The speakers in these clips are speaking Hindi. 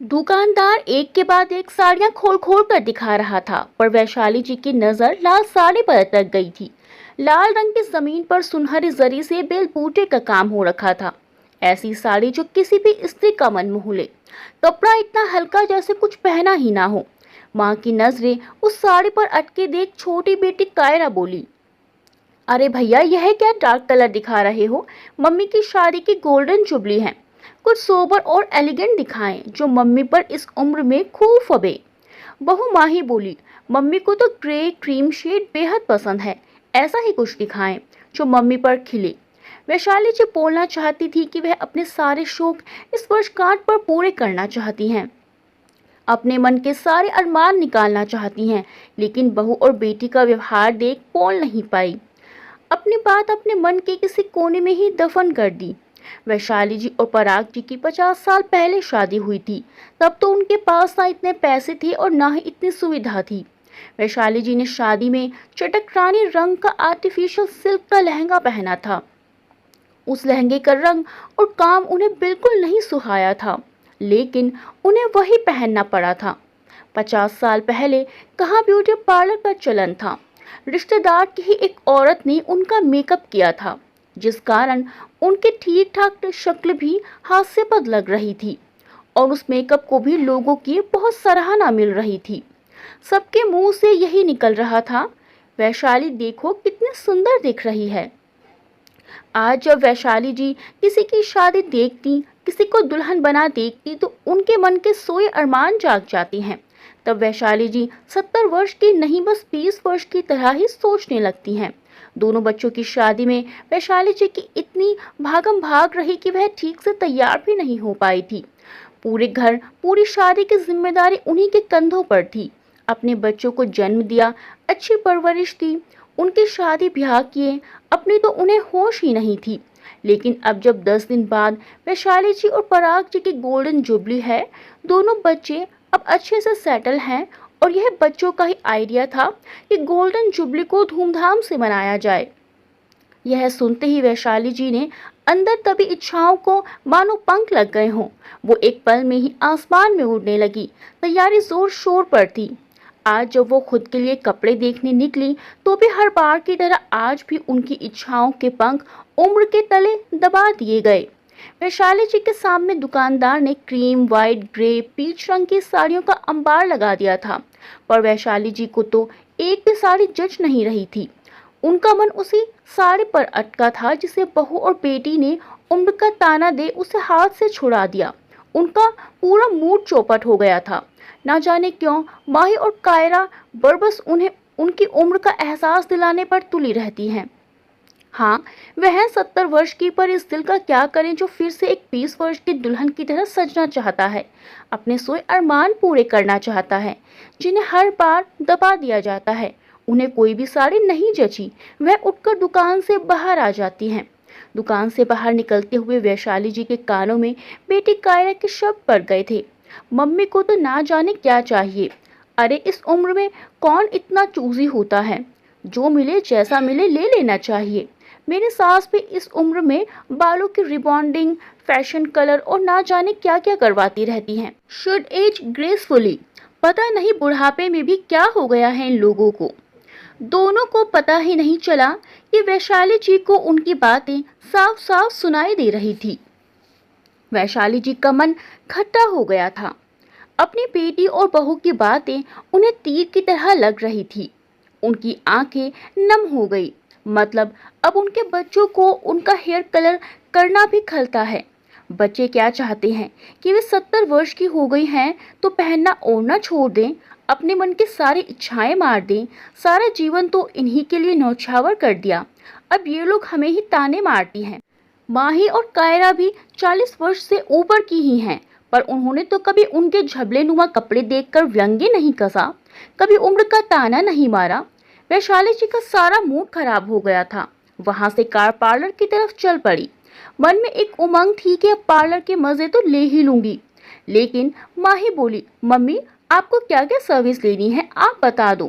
दुकानदार एक के बाद एक साड़ियां खोल खोल कर दिखा रहा था, पर वैशाली जी की नजर लाल साड़ी पर अटक गई थी। लाल रंग की जमीन पर सुनहरी जरी से बेल बूटे का काम हो रखा था। ऐसी साड़ी जो किसी भी स्त्री का मन मोह ले। कपड़ा इतना हल्का जैसे कुछ पहना ही ना हो। माँ की नजरें उस साड़ी पर अटके देख छोटी बेटी कायरा बोली, अरे भैया, यह क्या डार्क कलर दिखा रहे हो? मम्मी की शादी की गोल्डन जुबली है। कुछ सोबर और एलिगेंट दिखाएं जो मम्मी पर इस उम्र में खूब फबे। बहू माही बोली, मम्मी को तो ग्रे क्रीम शेड बेहद पसंद है। ऐसा ही कुछ दिखाएं जो मम्मी पर खिले। वैशाली जी बोलना चाहती थी कि वह अपने सारे शौक इस वर्षगांठ पर पूरे करना चाहती हैं, अपने मन के सारे अरमान निकालना चाहती हैं, लेकिन बहू और बेटी का व्यवहार देख बोल नहीं पाई। अपनी बात अपने मन के किसी कोने में ही दफन कर दी। वैशाली जी और पराग जी की 50 साल पहले शादी हुई थी। तब तो उनके पास ना इतने पैसे थे और ना ही इतनी सुविधा थी। वैशाली जी ने शादी में चटकरानी रंग का आर्टिफिशियल सिल्क का लहंगा पहना था। उस लहंगे का रंग और काम उन्हें बिल्कुल नहीं सुहाया था, लेकिन उन्हें वही पहनना पड़ा था। 50 साल पहले कहाँ ब्यूटी पार्लर का चलन था। रिश्तेदार की ही एक औरत ने उनका मेकअप किया था, जिस कारण उनकी ठीक ठाक शक्ल भी हास्यास्पद लग रही थी और उस मेकअप को भी लोगों की बहुत सराहना मिल रही थी। सबके मुंह से यही निकल रहा था, वैशाली देखो कितनी सुंदर दिख रही है। आज जब वैशाली जी किसी की शादी देखती, किसी को दुल्हन बना देखती, तो उनके मन के सोए अरमान जाग जाते हैं। तब वैशाली जी 70 वर्ष की नहीं, बस 20 वर्ष की तरह ही सोचने लगती हैं। दोनों बच्चों की शादी में वैशाली जी की इतनी भागम भाग रही कि वह ठीक से तैयार भी नहीं हो पाई थी। पूरे घर, पूरी शादी की जिम्मेदारी उन्हीं के कंधों पर थी। अपने बच्चों को जन्म दिया, अच्छी परवरिश दी, उनकी शादी ब्याह किए, अपनी तो उन्हें होश ही नहीं थी। लेकिन अब जब 10 दिन बाद वैशाली जी और पराग जी की गोल्डन जुबली है, दोनों बच्चे अब अच्छे से सेटल हैं और यह बच्चों का ही आइडिया था कि गोल्डन जुबली को धूमधाम से मनाया जाए। यह सुनते ही वैशाली जी ने अंदर तभी इच्छाओं को मानो पंख लग गए हों। वो एक पल में ही आसमान में उड़ने लगी। तैयारी जोर शोर पर थी। आज जब वो खुद के लिए कपड़े देखने निकली, तो भी हर बार की तरह आज भी उनकी इच्छाओं के पंख उम्र के तले दबा दिए गए। वैशाली जी के सामने दुकानदार ने क्रीम, वाइट, ग्रे, पीच रंग की साड़ियों का अंबार लगा दिया था, पर वैशाली जी को तो एक भी साड़ी जच नहीं रही थी। उनका मन उसी साड़ी पर अटका था जिसे बहू और बेटी ने उम्र का ताना दे उसे हाथ से छुड़ा दिया। उनका पूरा मूड चौपट हो गया था। ना जाने क्यों माही और कायरा बरबस उन्हें उनकी उम्र का एहसास दिलाने पर तुली रहती हैं। हाँ, वह 70 वर्ष की, पर इस दिल का क्या करें जो फिर से एक 20 वर्ष की दुल्हन की तरह सजना चाहता है, अपने सोए अरमान पूरे करना चाहता है, जिन्हें हर बार दबा दिया जाता है। उन्हें कोई भी साड़ी नहीं जची, वह उठकर दुकान से बाहर आ जाती हैं। दुकान से बाहर निकलते हुए वैशाली जी के कानों में बेटी कायरा के शब्द पड़ गए थे, मम्मी को तो ना जाने क्या चाहिए। अरे इस उम्र में कौन इतना चूजी होता है? जो मिले जैसा मिले ले लेना चाहिए। मेरी सास भी इस उम्र में बालों की रिबॉन्डिंग, फैशन, कलर और ना जाने क्या क्या करवाती रहती हैं। Should age gracefully. पता नहीं बुढ़ापे में भी क्या हो गया है इन लोगों को। दोनों को पता ही नहीं चला कि वैशाली जी को उनकी बातें साफ साफ सुनाई दे रही थी। वैशाली जी का मन खट्टा हो गया था। अपनी बेटी और बहू की बातें उन्हें तीर की तरह लग रही थी। उनकी आंखें नम हो गई। मतलब अब उनके बच्चों को उनका हेयर कलर करना भी खलता है। बच्चे क्या चाहते हैं कि वे 70 वर्ष की हो गई हैं तो पहनना ओढ़ना छोड़ दें, अपने मन की सारी इच्छाएं मार दें। सारा जीवन तो इन्हीं के लिए न्यौछावर कर दिया, अब ये लोग हमें ही ताने मारती हैं। माही और कायरा भी 40 वर्ष से ऊपर की ही हैं, पर उन्होंने तो कभी उनके झबले नुमा कपड़े देखकर व्यंग्य नहीं कसा, कभी उम्र का ताना नहीं मारा। वैशाली जी का सारा मूड खराब हो गया था। वहां से कार पार्लर की तरफ चल पड़ी। मन में एक उमंग थी कि अब पार्लर के मजे तो ले ही लूंगी। लेकिन माही बोली, मम्मी आपको क्या क्या सर्विस लेनी है आप बता दो।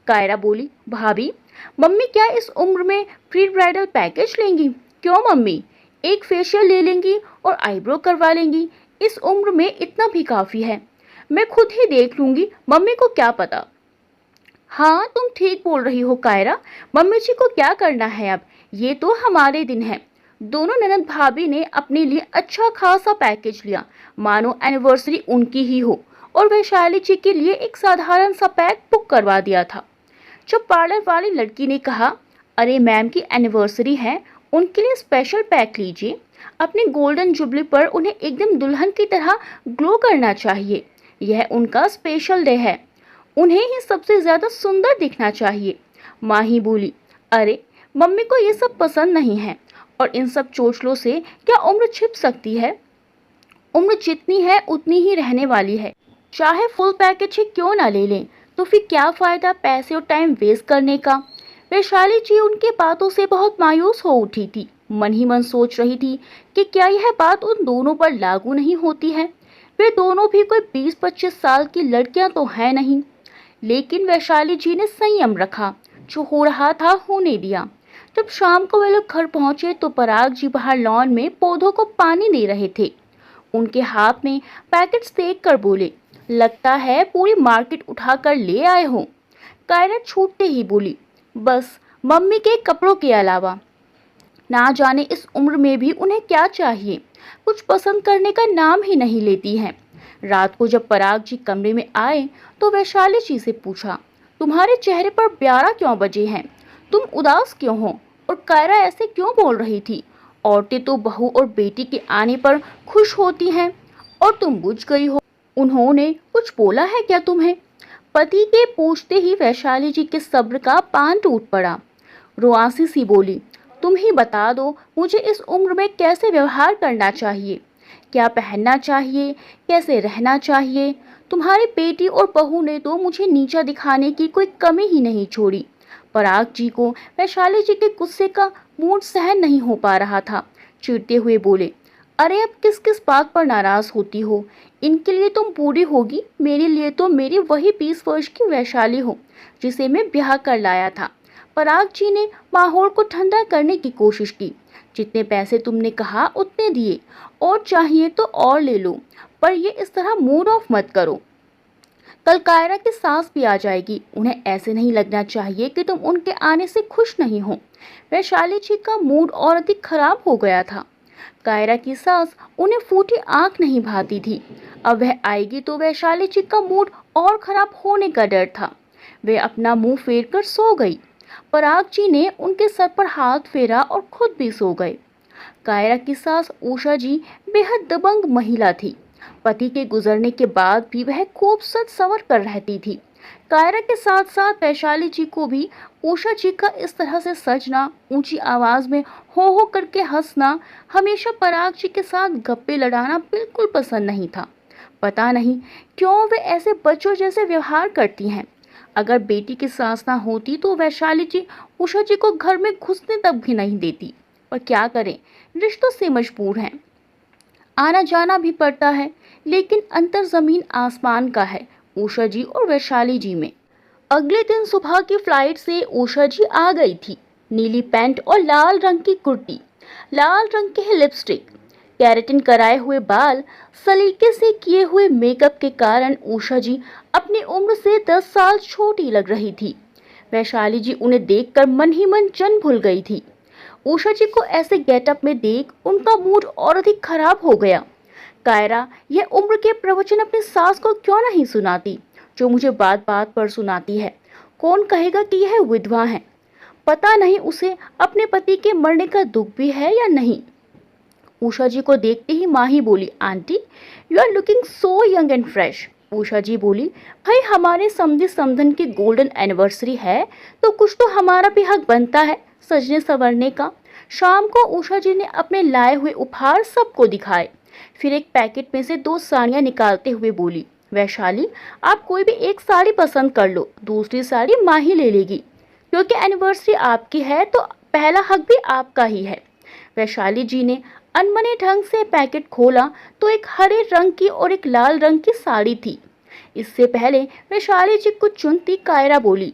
कायरा बोली, भाभी मम्मी क्या इस उम्र में प्री ब्राइडल पैकेज लेंगी? क्यों मम्मी, एक फेशियल ले लेंगी और आईब्रो करवा लेंगी, इस उम्र में इतना भी काफी है। मैं खुद ही देख लूंगी, मम्मी को क्या पता। हाँ, तुम ठीक बोल रही हो कायरा। मम्मी जी को क्या करना है अब, ये तो हमारे दिन है। दोनों ननद भाभी ने अपने लिए अच्छा खासा पैकेज लिया, मानो एनिवर्सरी उनकी ही हो, और वैशाली जी के लिए एक साधारण सा पैक बुक करवा दिया था। जब पार्लर वाली लड़की ने कहा, अरे मैम की एनिवर्सरी है, उनके लिए स्पेशल पैक लीजिए, अपने गोल्डन जुबली पर उन्हें एकदम दुल्हन की तरह ग्लो करना चाहिए, यह उनका स्पेशल डे है, उन्हें ही सबसे ज्यादा सुंदर दिखना चाहिए। माही बोली, अरे मम्मी को ये सब पसंद नहीं है, और इन सब चोचलों से क्या उम्र छिप सकती है। उम्र जितनी है उतनी ही रहने वाली है, चाहे फुल पैकेज ही क्यों ना ले लें, तो फिर क्या फायदा पैसे और टाइम वेस्ट करने का। वैशाली जी उनकी बातों से बहुत मायूस हो उठी थी। मन ही मन सोच रही थी कि क्या यह बात उन दोनों पर लागू नहीं होती है। वे दोनों भी कोई 20-25 साल की लड़कियां तो हैं नहीं। लेकिन वैशाली जी ने संयम रखा, जो हो रहा था होने दिया। जब शाम को वे लोग घर पहुंचे तो पराग जी बाहर लॉन में पौधों को पानी दे रहे थे। उनके हाथ में पैकेट्स देखकर बोले, लगता है पूरी मार्केट उठा कर ले आए हो। कायरा छूटते ही बोली, बस मम्मी के कपड़ों के अलावा। ना जाने इस उम्र में भी उन्हें क्या चाहिए, कुछ पसंद करने का नाम ही नहीं लेती हैं। रात को जब पराग जी कमरे में आए तो वैशाली जी से पूछा, तुम्हारे चेहरे पर 12 क्यों बजे हैं, तुम उदास क्यों हो, और कायरा ऐसे क्यों बोल रही थी। औरतें तो बहू और बेटी के आने पर खुश होती हैं, और तुम बुझ गई हो। उन्होंने कुछ बोला है क्या तुम्हें। पति के पूछते ही वैशाली जी के सब्र का बांध टूट पड़ा। रुआसी सी बोली, तुम ही बता दो मुझे इस उम्र में कैसे व्यवहार करना चाहिए, क्या पहनना चाहिए, कैसे रहना चाहिए। तुम्हारी बेटी और बहू ने तो मुझे नीचा दिखाने की कोई कमी ही नहीं छोड़ी। पराग जी को वैशाली जी के गुस्से का मूड सहन नहीं हो पा रहा था। चिढ़ते हुए बोले, अरे अब किस किस बात पर नाराज होती हो, इनके लिए तुम बूढ़ी होगी, मेरे लिए तो मेरी वही 20 वर्ष की वैशाली हो जिसे मैं ब्याह कर लाया था। पराग जी ने माहौल को ठंडा करने की कोशिश की। जितने पैसे तुमने कहा उतने दिए, और चाहिए तो और ले लो, पर ये इस तरह मूड ऑफ मत करो। कल कायरा की सास भी आ जाएगी, उन्हें ऐसे नहीं लगना चाहिए कि तुम उनके आने से खुश नहीं हो। वैशाली जी का मूड और अधिक खराब हो गया था। कायरा की सास उन्हें फूटी आंख नहीं भाती थी। अब वह आएगी तो वैशाली जी का मूड और खराब होने का डर था। वे अपना मुंह फेर कर सो गई। पराग जी ने उनके सर पर हाथ फेरा और खुद भी सो गए। कायरा की सास उषा जी बेहद दबंग महिला थी। पति के गुजरने के बाद भी वह खूब सज संवर कर रहती थी। कायरा के साथ साथ वैशाली जी को भी उषा जी का इस तरह से सजना, ऊंची आवाज में हो करके हंसना, हमेशा पराग जी के साथ गप्पे लड़ाना बिल्कुल पसंद नहीं था। पता नहीं क्यों वे ऐसे बच्चों जैसे व्यवहार करती हैं। अगर बेटी की सास ना होती तो वैशाली जी उषा जी को घर में घुसने तक भी नहीं देती। पर क्या करें, रिश्तों से मजबूर हैं, आना जाना भी पड़ता है। लेकिन अंतर जमीन आसमान का है उषा जी और वैशाली जी में। अगले दिन सुबह की फ्लाइट से उषा जी आ गई थी। नीली पैंट और लाल रंग की कुर्ती, लाल रंग के लिपस्टिक, केराटिन कराए हुए बाल, सलीके से किए हुए मेकअप के कारण उषा जी अपनी उम्र से 10 साल छोटी लग रही थी। वैशाली जी उन्हें देखकर मन ही मन जन भूल गई थी। उषा जी को ऐसे गेटअप में देख उनका मूड और अधिक खराब हो गया। कायरा यह उम्र के प्रवचन अपनी सास को क्यों नहीं सुनाती, जो मुझे बात बात पर सुनाती है। कौन कहेगा कि यह विधवा है। पता नहीं उसे अपने पति के मरने का दुख भी है या नहीं। उषा जी को देखते ही माही बोली, aunty you are looking so young and fresh. Usha ji बोली, भाई हमारे समझे समधन की गोल्डन एनिवर्सरी है तो कुछ तो हमारा भी हक बनता है सजने संवरने का। शाम को उषा जी ने अपने लाए हुए उपहार सबको दिखाए। फिर एक पैकेट में से 2 साड़ियां निकालते हुए बोली, वैशाली आप कोई भी एक साड़ी पसंद कर लो, दूसरी साड़ी माही ले लेगी, क्योंकि एनिवर्सरी आपकी है तो पहला हक भी आपका ही है। वैशाली जी ने अनमने ढंग से पैकेट खोला तो एक हरे रंग की और एक लाल रंग की साड़ी थी। इससे पहले वैशाली जी कुछ चुनती कायरा बोली,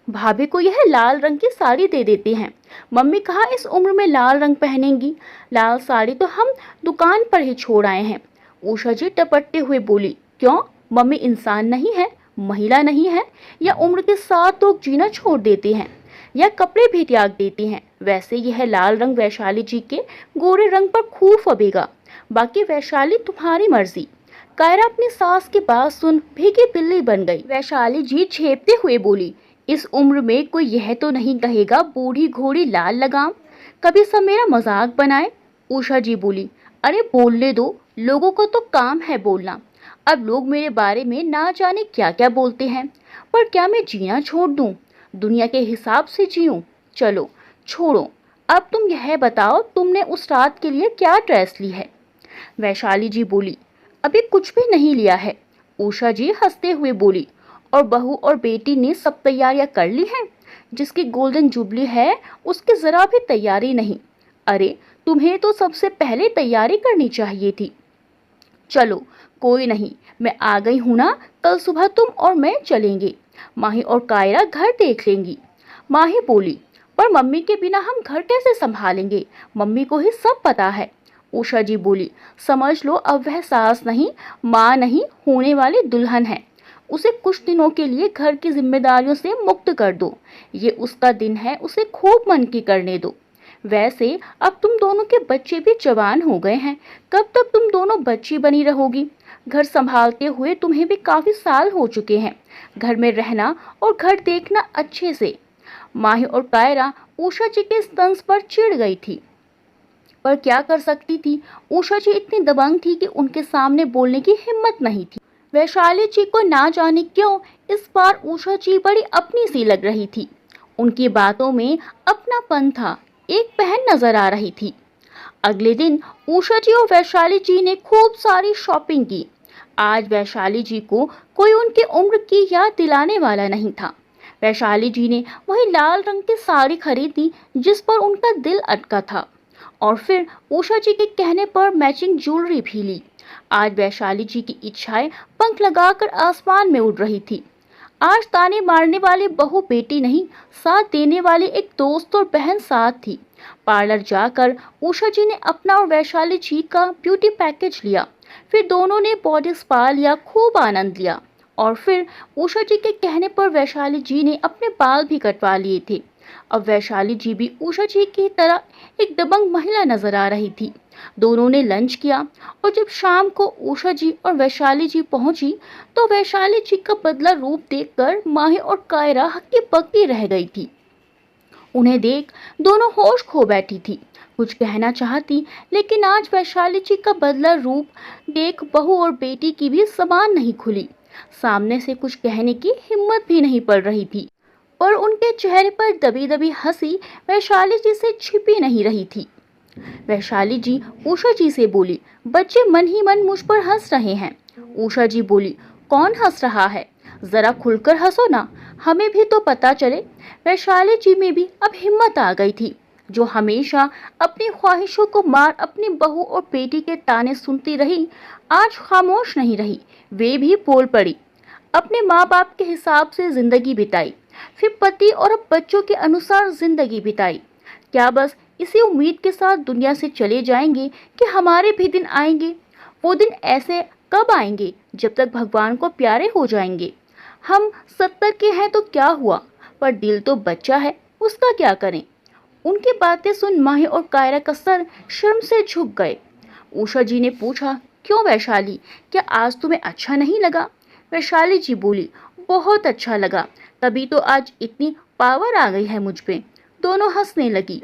भाभी को यह लाल रंग की साड़ी दे देते हैं, मम्मी कहाँ इस उम्र में लाल रंग पहनेंगी, लाल साड़ी तो हम दुकान पर ही छोड़ आए हैं। उषा जी टपकते हुए बोली, क्यों, मम्मी इंसान नहीं है, महिला नहीं है, या उम्र के साथ लोग जीना छोड़ देते हैं या कपड़े भी त्याग देते हैं। वैसे यह लाल रंग वैशाली जी के गोरे रंग पर खूब फबेगा। बाकी वैशाली तुम्हारी मर्जी। कायरा अपनी सास की बात सुन भीगी बिल्ली बन गई। वैशाली जी झेपते हुए बोली, इस उम्र में कोई यह तो नहीं कहेगा बूढ़ी घोड़ी लाल लगाम, कभी सब मेरा मजाक बनाए। उषा जी बोली, अरे बोलने दो, लोगों को तो काम है बोलना। अब लोग मेरे बारे में ना जाने क्या क्या बोलते हैं, पर क्या मैं जीना छोड़ दूं, दुनिया के हिसाब से जीऊं? चलो छोड़ो, अब तुम यह बताओ तुमने उस रात के लिए क्या ड्रेस ली है? वैशाली जी बोली, अभी कुछ भी नहीं लिया है। उषा जी हंसते हुए बोली, और बहू और बेटी ने सब तैयारियां कर ली हैं? जिसकी गोल्डन जुबली है उसकी जरा भी तैयारी नहीं। अरे तुम्हें तो सबसे पहले तैयारी करनी चाहिए थी। चलो कोई नहीं, मैं आ गई हूं ना, कल सुबह तुम और मैं चलेंगे, माही और कायरा घर देख लेंगी। माही बोली, पर मम्मी के बिना हम घर कैसे संभालेंगे, मम्मी को ही सब पता है। उषा जी बोली, समझ लो अब वह सास नहीं, माँ नहीं, होने वाली दुल्हन है। उसे कुछ दिनों के लिए घर की जिम्मेदारियों से मुक्त कर दो, ये उसका दिन है, उसे खूब मन की करने दो। वैसे अब तुम दोनों के बच्चे भी जवान हो गए हैं, कब तक तुम दोनों बच्ची बनी रहोगी? घर संभालते हुए तुम्हें भी काफी साल हो चुके हैं, घर में रहना और घर देखना अच्छे से। माही और कायरा उषा जी के तंज पर चिढ़ गई थी, पर क्या कर सकती थी। उषा जी इतनी दबंग थी कि उनके सामने बोलने की हिम्मत नहीं थी। वैशाली जी को ना जाने क्यों इस बार उषा जी बड़ी अपनी सी लग रही थी। उनकी बातों में अपनापन था, एक बहन नजर आ रही थी। अगले दिन उषा जी और वैशाली जी ने खूब सारी शॉपिंग की। आज वैशाली जी को कोई उनकी उम्र की याद दिलाने वाला नहीं था। वैशाली जी ने वही लाल रंग की साड़ी खरीदी जिस पर उनका दिल अटका था, और फिर उषा जी के कहने पर मैचिंग ज्वेलरी भी ली। आज वैशाली जी की इच्छाएं पंख लगाकर आसमान में उड़ रही थी। आज ताने मारने वाली बहू बेटी नहीं, साथ देने वाली एक दोस्त और बहन साथ थी। पार्लर जाकर उषा जी ने अपना और वैशाली जी का ब्यूटी पैकेज लिया। फिर दोनों ने बॉडी स्पा लिया, खूब आनंद लिया। और फिर उषा जी के कहने पर वैशाली जी ने अपने बाल भी कटवा लिए थे। अब वैशाली जी भी उषा जी की तरह एक दबंग महिला नजर आ रही थी। दोनों ने लंच किया, और जब शाम को उषा जी और वैशाली जी पहुंची तो वैशाली जी का बदला रूप देखकर माही और कायरा हक्की बक्की रह गई थी। उन्हें देख दोनों होश खो बैठी थी, कुछ कहना चाहती, लेकिन आज वैशाली जी का बदला रूप देख बहू और बेटी की भी जबान नहीं खुली। सामने से कुछ कहने की हिम्मत भी नहीं पड़ रही थी, और उनके चेहरे पर दबी दबी हंसी वैशाली जी से छिपी नहीं रही थी। वैशाली जी उषा जी से बोली, बच्चे मन ही मन मुझ पर हंस रहे हैं। उषा जी बोली, कौन हंस रहा है, जरा खुलकर हंसो ना, हमें भी तो पता चले। वैशाली जी में भी अब हिम्मत आ गई थी। जो हमेशा अपनी ख्वाहिशों को मार अपनी बहू और बेटी के ताने सुनती रही, आज खामोश नहीं रही, वे भी बोल पड़ी। अपने माँ बाप के हिसाब से जिंदगी बिताई, फिर पति और अब बच्चों के अनुसार जिंदगी बिताई। क्या बस इसी उम्मीद के साथ दुनिया से चले जाएंगे कि हमारे भी दिन आएंगे? वो दिन ऐसे कब आएंगे जब तक भगवान को प्यारे हो जाएंगे। हम 70 के हैं तो क्या हुआ, पर दिल तो बच्चा है, उसका क्या करें? उनकी बातें सुन माही और कायरा का सर शर्म से झुक गए। उषा जी ने पूछा, क्यों वैशाली, क्या आज तुम्हें अच्छा नहीं लगा? वैशाली जी बोली, बहुत अच्छा लगा, तभी तो आज इतनी पावर आ गई है मुझ पे। दोनों हंसने लगी।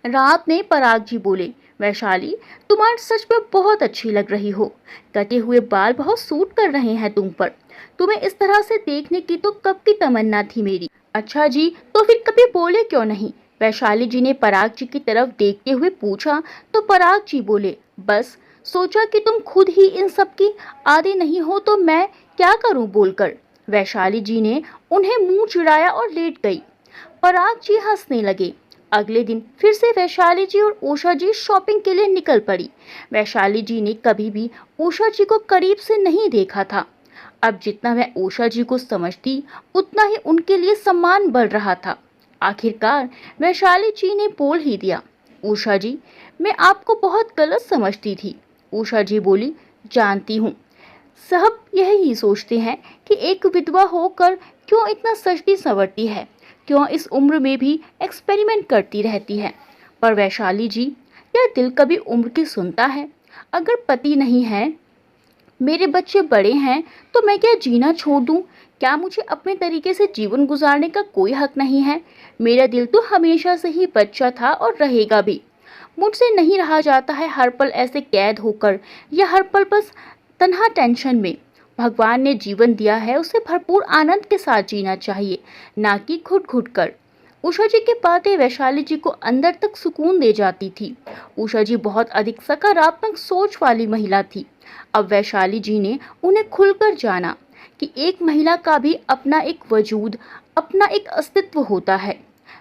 रात में पराग जी बोले, वैशाली तुम आज सच में बहुत अच्छी लग रही हो, कटे हुए बाल बहुत सूट कर रहे हैं तुम पर। तुम्हें इस तरह से देखने की तो कब की तमन्ना थी मेरी। अच्छा जी, तो फिर कभी बोले क्यों नहीं? वैशाली जी ने पराग जी की तरफ देखते हुए पूछा तो पराग जी बोले, बस सोचा कि तुम खुद ही इन सब की आदी नहीं हो तो मैं क्या करूं बोलकर। वैशाली जी ने उन्हें मुंह चिढ़ाया और लेट गई। पराग जी हंसने लगे। अगले दिन फिर से वैशाली जी और उषा जी शॉपिंग के लिए निकल पड़ी। वैशाली जी ने कभी भी उषा जी को करीब से नहीं देखा था। अब जितना वह उषा जी को समझती उतना ही उनके लिए सम्मान बढ़ रहा था। आखिरकार वैशाली जी ने बोल ही दिया, उषा जी मैं आपको बहुत गलत समझती थी। उषा जी बोली, जानती हूँ सब यही सोचते हैं कि एक विधवा होकर क्यों इतना सजती संवरती है, क्यों इस उम्र में भी एक्सपेरिमेंट करती रहती है। पर वैशाली जी, यह दिल कभी उम्र की सुनता है? अगर पति नहीं है, मेरे बच्चे बड़े हैं, तो मैं क्या जीना छोड़ दूं? क्या मुझे अपने तरीके से जीवन गुजारने का कोई हक नहीं है? मेरा दिल तो हमेशा से ही बच्चा था और रहेगा भी। मुझसे नहीं रहा जाता है हर पल ऐसे कैद होकर, या हर पल बस तन्हा टेंशन में। भगवान ने जीवन दिया है, उसे भरपूर आनंद के साथ जीना चाहिए, ना कि घुट घुट कर। उषा जी की बातें वैशाली जी को अंदर तक सुकून दे जाती थी। उषा जी बहुत अधिक सकारात्मक सोच वाली महिला थी। अब वैशाली जी ने उन्हें खुलकर जाना कि एक महिला का भी अपना एक वजूद, अपना एक अस्तित्व होता है।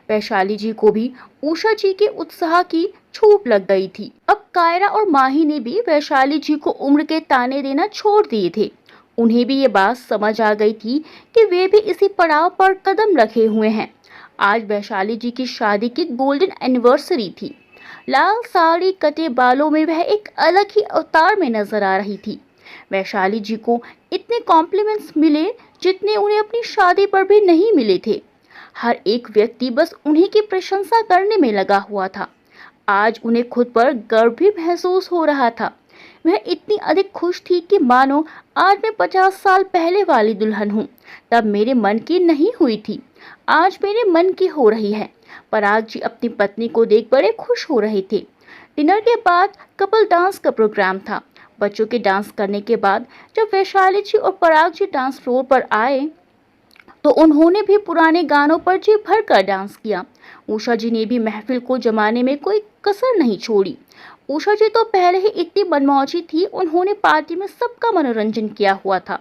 वैशाली जी को भी उषा जी के उत्साह की छूट लग गई थी। अब कायरा और माही ने भी वैशाली जी को उम्र के ताने देना छोड़ दिए थे। उन्हें भी ये बात समझ आ गई थी कि वे भी इसी पड़ाव पर कदम रखे हुए हैं। आज वैशाली जी की शादी की गोल्डन एनिवर्सरी थी। लाल साड़ी कटे बालों में वह एक अलग ही अवतार में नजर आ रही थी। वैशाली जी को इतने कॉम्प्लीमेंट्स मिले जितने उन्हें अपनी शादी पर भी नहीं मिले थे। हर एक व्यक्ति बस उन्हीं की प्रशंसा करने में लगा हुआ था। आज उन्हें खुद पर गर्व भी महसूस हो रहा था। वह इतनी अधिक खुश थी कि मानो आज मैं 50 साल पहले वाली दुल्हन हूँ। तब मेरे मन की नहीं हुई थी, आज मेरे मन की हो रही है। पराग जी अपनी पत्नी को देख बड़े खुश हो रहे थे। डिनर के बाद कपल डांस का प्रोग्राम था। बच्चों के डांस करने के बाद जब वैशाली जी और पराग जी डांस फ्लोर पर आए, तो उन्होंने भी पुराने गानों पर जी भर कर डांस किया। उषा जी ने भी महफिल को जमाने में कोई कसर नहीं छोड़ी। उषा जी तो पहले ही इतनी मनमौजी थी, उन्होंने पार्टी में सबका मनोरंजन किया हुआ था।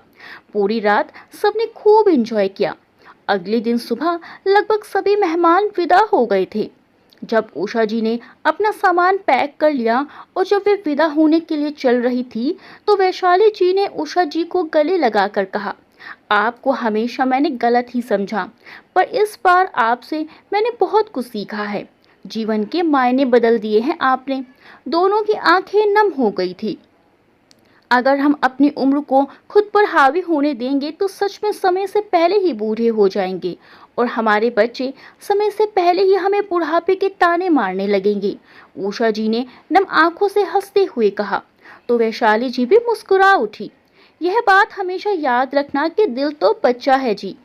पूरी रात सबने खूब एंजॉय किया। अगले दिन सुबह लगभग सभी मेहमान विदा हो गए थे। जब उषा जी ने अपना सामान पैक कर लिया और जब वे विदा होने के लिए चल रही थी, तो वैशाली जी ने उषा जी को गले लगाकर कहा, आपको हमेशा मैंने गलत ही समझा, पर इस बार आपसे मैंने बहुत कुछ सीखा है। जीवन के मायने बदल दिए हैं आपने। दोनों की आंखें नम हो गई थी। अगर हम अपनी उम्र को खुद पर हावी होने देंगे तो सच में समय से पहले ही बूढ़े हो जाएंगे, और हमारे बच्चे समय से पहले ही हमें बुढ़ापे के ताने मारने लगेंगे। उषा जी ने नम आंखों से हंसते हुए कहा, तो वैशाली जी भी मुस्कुरा उठी। यह बात हमेशा याद रखना कि दिल तो बच्चा है जी,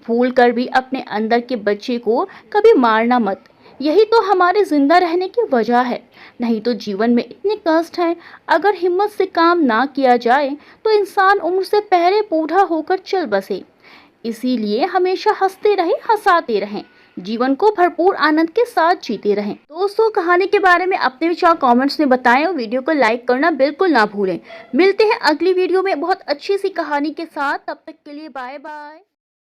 भूल कर भी अपने अंदर के बच्चे को कभी मारना मत। यही तो हमारे जिंदा रहने की वजह है। नहीं तो जीवन में इतने कष्ट हैं, अगर हिम्मत से काम ना किया जाए तो इंसान उम्र से पहले बूढ़ा होकर चल बसे। इसीलिए हमेशा हंसते रहें, हंसाते रहें, जीवन को भरपूर आनंद के साथ जीते रहें। दोस्तों, कहानी के बारे में अपने विचार कमेंट्स में बताएं और वीडियो को लाइक करना बिल्कुल ना भूलें। मिलते हैं अगली वीडियो में बहुत अच्छी सी कहानी के साथ। तब तक के लिए बाय बाय।